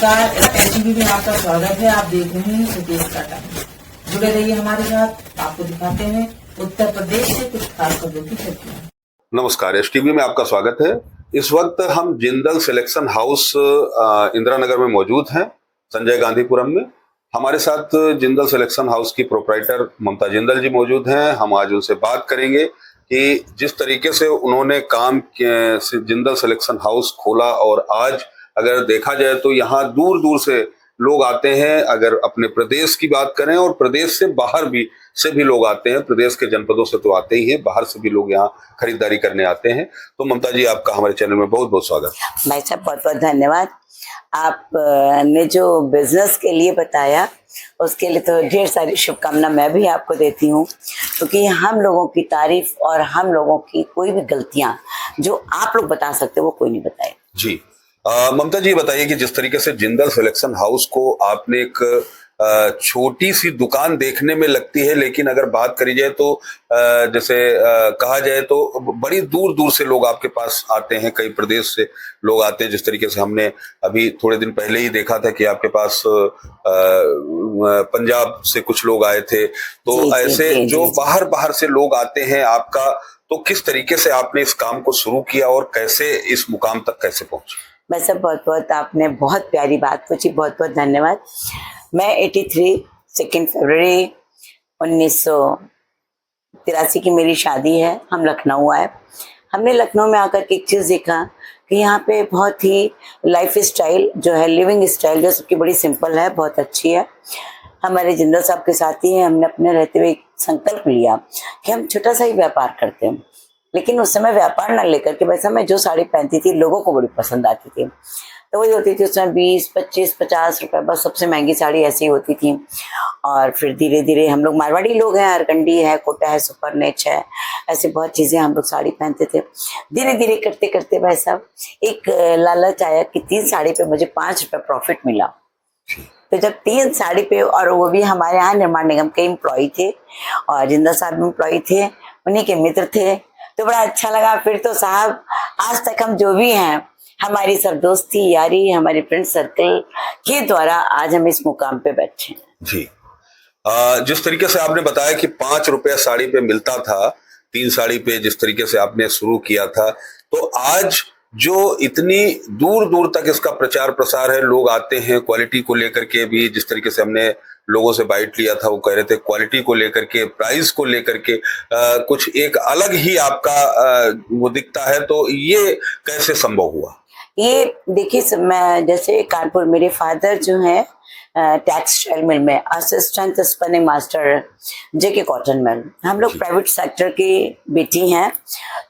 नमस्कार, एसटीवी में आपका स्वागत है। आप देख रहे हैं सुदेश का टाइम। जुड़े रहिए हमारे साथ, आपको दिखाते हैं उत्तर प्रदेश से कुछ खास खबरों की चर्चा। नमस्कार, एसटीवी में आपका स्वागत है। इस वक्त हम जिंदल सिलेक्शन हाउस इंदिरा नगर में मौजूद हैं, संजय गांधीपुरम में। हमारे साथ जिंदल सिलेक्शन हाउस की प्रोप्राइटर ममता जिंदल जी मौजूद हैं। हम आज उनसे बात करेंगे कि जिस तरीके से उन्होंने काम जिंदल सिलेक्शन हाउस खोला और आज अगर देखा जाए तो यहाँ दूर दूर से लोग आते हैं। अगर अपने प्रदेश की बात करें और प्रदेश से बाहर भी लोग आते हैं, प्रदेश के जनपदों से तो आते ही हैं, बाहर से भी लोग यहाँ खरीदारी करने आते हैं। तो ममता जी, आपका हमारे चैनल में बहुत बहुत स्वागत। भाई साहब, बहुत बहुत धन्यवाद। आपने जो बिजनेस के लिए बताया उसके लिए तो ढेर सारी शुभकामना मैं भी आपको देती हूँ, क्योंकि हम लोगों की तारीफ और हम लोगों की कोई भी गलतियां जो आप लोग बता सकते हो वो कोई नहीं बताए। जी ममता जी, बताइए कि जिस तरीके से जिंदल सिलेक्शन हाउस को आपने एक छोटी सी दुकान देखने में लगती है, लेकिन अगर बात करी जाए तो जैसे कहा जाए तो बड़ी दूर दूर से लोग आपके पास आते हैं, कई प्रदेश से लोग आते हैं। जिस तरीके से हमने अभी थोड़े दिन पहले ही देखा था कि आपके पास पंजाब से कुछ लोग आए थे। तो ऐसे जो बाहर से लोग आते हैं आपका, तो किस तरीके से आपने इस काम को शुरू किया और कैसे इस मुकाम तक कैसे पहुंचे? मैं सब बहुत बहुत आपने बहुत प्यारी बात पूछी, बहुत बहुत धन्यवाद। मैं 83 2 फरवरी 1983 की मेरी शादी है। हम लखनऊ आए। हमने लखनऊ में आकर के एक चीज़ देखा कि यहाँ पे बहुत ही लाइफ स्टाइल जो है, लिविंग स्टाइल जो सबकी बड़ी सिंपल है, बहुत अच्छी है। हमारे जिंदल साहब के साथ ही हमने अपने रहते हुए एक संकल्प लिया कि हम छोटा सा ही व्यापार करते हैं, लेकिन उस समय व्यापार ना लेकर के वैसा मैं जो साड़ी पहनती थी लोगों को बड़ी पसंद आती थी, तो वही होती थी उसमें 20, 25, 50 रुपए, बस सबसे महंगी साड़ी ऐसी होती थी। और फिर धीरे धीरे हम लोग मारवाड़ी लोग हैं, अरकंडी है, कोटा है, सुपर नेच है, ऐसी बहुत चीज़ें हम लोग साड़ी पहनते थे। धीरे धीरे करते करते भाई साहब एक लालच आया कि 3 साड़ी पे मुझे 5 रुपये प्रॉफिट मिला। तो जब 3 साड़ी पे, और वो भी हमारे यहाँ निर्माण निगम के एम्प्लॉय थे और जिंदल साहब एम्प्लॉय थे, उन्हीं के मित्र थे, तो बड़ा अच्छा लगा। फिर तो साहब आज तक हम जो भी हैं, हमारी सब दोस्ती यारी, हमारे फ्रेंड सर्कल के द्वारा आज हम इस मुकाम पे बैठे हैं। जी जिस तरीके से आपने बताया कि 5 रुपया साड़ी पे मिलता था, 3 साड़ी पे जिस तरीके से आपने शुरू किया था, तो आज जो इतनी दूर दूर तक इसका प्रचार प्रसार है, लोग आते हैं क्वालिटी को लेकर के भी। जिस तरीके से हमने लोगों से बाइट लिया था, वो कह रहे थे क्वालिटी को लेकर के, प्राइस को लेकर के कुछ एक अलग ही आपका वो दिखता है। तो ये कैसे संभव हुआ? ये देखिए, मैं जैसे कानपुर, मेरे फादर जो है टेक्सटाइल मिल में असिस्टेंट स्पिनिंग मास्टर जेके कॉटन मिल, हम लोग प्राइवेट सेक्टर की बेटी हैं।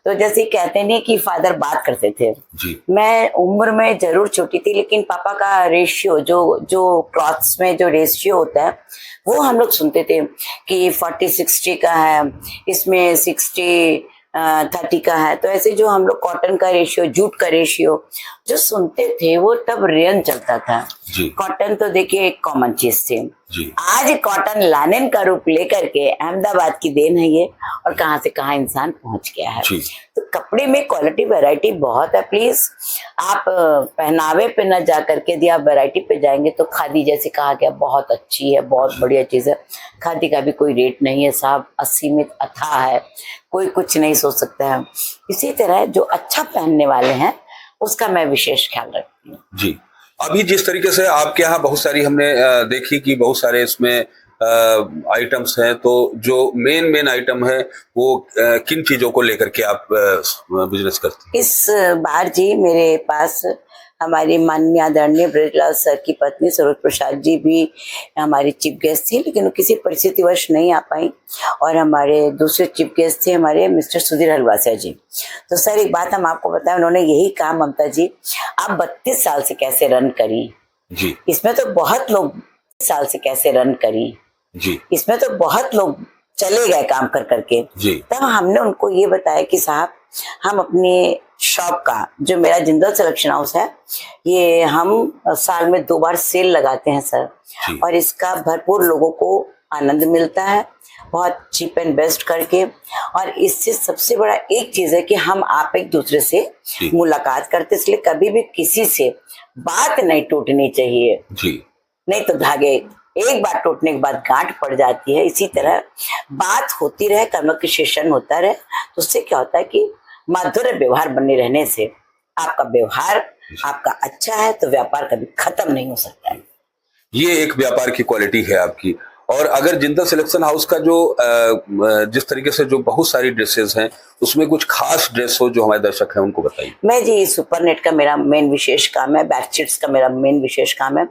तो जैसे कहते नहीं कि फादर बात करते थे जी। मैं उम्र में जरूर छोटी थी, लेकिन पापा का रेशियो जो क्लॉथ्स में जो रेशियो होता है वो हम लोग सुनते थे कि 40-60 का है, इसमें 60-30 का है। तो ऐसे जो हम लोग कॉटन का रेशियो, जूट का रेशियो जो सुनते थे वो तब रेयन चलता था। कॉटन तो देखिए एक कॉमन चीज थी। आज कॉटन लानेन का रूप लेकर के अहमदाबाद की देन है ये, और कहां से कहां इंसान पहुंच गया है। तो कपड़े में क्वालिटी वैरायटी बहुत है। प्लीज आप पहनावे पे न जा करके यदि आप वैरायटी पे जाएंगे तो खादी, जैसे कहा गया, बहुत अच्छी है, बहुत बढ़िया चीज है। खादी का भी कोई रेट नहीं है साहब, असीमित अथाह है, कोई कुछ नहीं सोच सकता है। इसी तरह जो अच्छा पहनने वाले हैं उसका मैं विशेष ख्याल रखती हूँ। जी, अभी जिस तरीके से आपके यहाँ बहुत सारी हमने देखी कि बहुत सारे इसमें आइटम्स हैं, तो जो मेन आइटम है वो किन चीजों को लेकर के आप बिजनेस करते हैं? इस बार जी मेरे पास हमारी माननीय आदरणीय ब्रजलाल सर की पत्नी सरोज प्रसाद जी भी हमारी चीफ गेस्ट थी, लेकिन वो किसी परिस्थितिवश नहीं आ पाई। और हमारे दूसरे चीफ गेस्ट थे हमारे मिस्टर सुधीर हलवासिया जी। तो सर एक बात हम आपको बताएं, उन्होंने यही कहा, ममता जी आप 32 साल से कैसे रन करी जी, इसमें तो बहुत लोग साल से कैसे रन करी जी, इसमें तो बहुत लोग चले गए काम कर करके जी। तब हमने उनको ये बताया कि साहब हम अपनी शॉप का, जो मेरा जिंदल सिलेक्शन हाउस है, ये हम साल में 2 बार सेल लगाते हैं सर, और इसका भरपूर लोगों को आनंद मिलता है, बहुत चीप एंड बेस्ट करके। और इससे सबसे बड़ा एक चीज है कि हम आप एक दूसरे से मुलाकात करते, इसलिए कभी भी किसी से बात नहीं टूटनी चाहिए जी। नहीं तो धागे एक बार टूटने के बाद गांठ पड़ जाती है। इसी तरह बात होती रहे, कन्वर्सेशन होता रहे, तो उससे क्या होता है कि माधुर्य व्यवहार बने रहने से आपका व्यवहार आपका अच्छा है तो व्यापार कभी खत्म नहीं हो सकता है। ये एक व्यापार की क्वालिटी है आपकी। और अगर जिंदल सिलेक्शन हाउस का जो जिस तरीके से जो बहुत सारी ड्रेसेस हैं, उसमें कुछ खास ड्रेस हो जो हमारे दर्शक हैं उनको बताइए। मैं जी सुपरनेट का मेरा मेन विशेष काम है, बेडशीट्स का मेरा मेन विशेष काम है,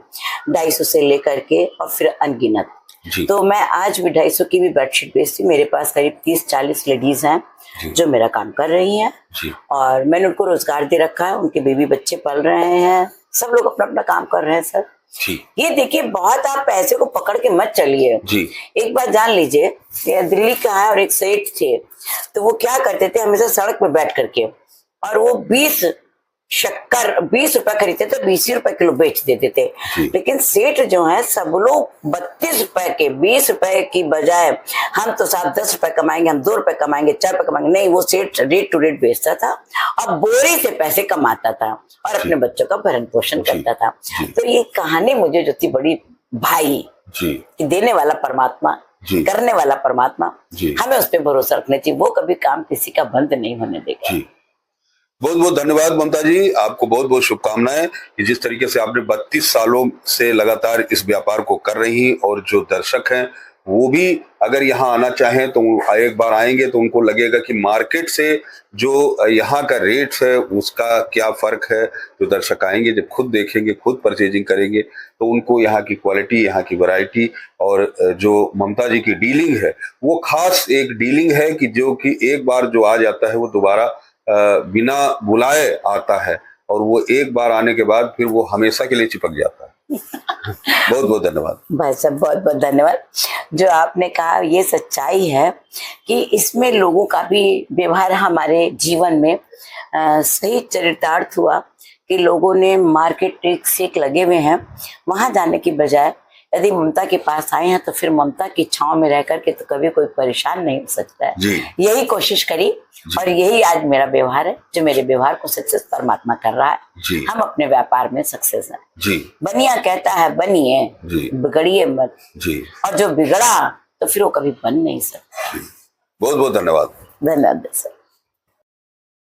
250 से लेकर के और फिर अनगिनत। तो मैं आज भी 250 की भी बेडशीट बेचती। मेरे पास करीब 30-40 लेडीज हैं जो मेरा काम कर रही हैं, और मैंने उनको रोजगार दे रखा है, उनके बेबी बच्चे पल रहे हैं, सब लोग अपना अपना काम कर रहे हैं सर। ये देखिए, बहुत आप पैसे को पकड़ के मत चलिए। एक बात जान लीजिए, दिल्ली का है और एक सेठ थे, तो वो क्या करते थे, हमेशा सड़क पे बैठ करके, और वो 20 रुपए खरीदते थे, 20 रुपए किलो बेच देते थे। लेकिन सेठ जो है सब लोग 32 रुपए के, 20 रुपए की बजाय हम तो साहब 10 रुपए कमाएंगे, हम 2 रुपए कमाएंगे, 4 रुपए कमाएंगे, नहीं, वो सेठ रेट टू रेट बेचता था और बोरी से पैसे कमाता था और अपने बच्चों का भरण पोषण करता था। तो ये कहानी मुझे जो थी बड़ी भाई कि देने वाला परमात्मा, करने वाला परमात्मा, हमें उस पर भरोसा रखना चाहिए, वो कभी काम किसी का बंद नहीं होने देगा। बहुत बहुत धन्यवाद ममता जी, आपको बहुत बहुत शुभकामनाएं कि जिस तरीके से आपने 32 सालों से लगातार इस व्यापार को कर रही, और जो दर्शक हैं वो भी अगर यहाँ आना चाहें तो एक बार आएंगे तो उनको लगेगा कि मार्केट से जो यहाँ का रेट है उसका क्या फर्क है। जो दर्शक आएंगे, जब खुद देखेंगे, खुद परचेजिंग करेंगे, तो उनको यहाँ की क्वालिटी, यहाँ की वैरायटी और जो ममता जी की डीलिंग है वो खास एक डीलिंग है कि जो कि एक बार जो आ जाता है वो दोबारा बिना बुलाए आता है, और वो एक बार आने के बाद फिर वो हमेशा के लिए चिपक जाता है। बहुत बहुत धन्यवाद भाई साहब, बहुत बहुत धन्यवाद। जो आपने कहा ये सच्चाई है कि इसमें लोगों का भी व्यवहार हमारे जीवन में सही चरितार्थ हुआ कि लोगों ने मार्केट ट्रिक से लगे हुए हैं, वहां जाने की बजाय यदि ममता के पास आए हैं तो फिर ममता की छांव में रह करके तो कभी कोई परेशान नहीं हो सकता है। यही कोशिश करी और यही आज मेरा व्यवहार है, जो मेरे व्यवहार को सक्सेस परमात्मा कर रहा है। हम अपने व्यापार में सक्सेस हैं। बनिया कहता है बनिए, बिगड़िए मत, और जो बिगड़ा तो फिर वो कभी बन नहीं सकता। बहुत बहुत धन्यवाद। धन्यवाद सर।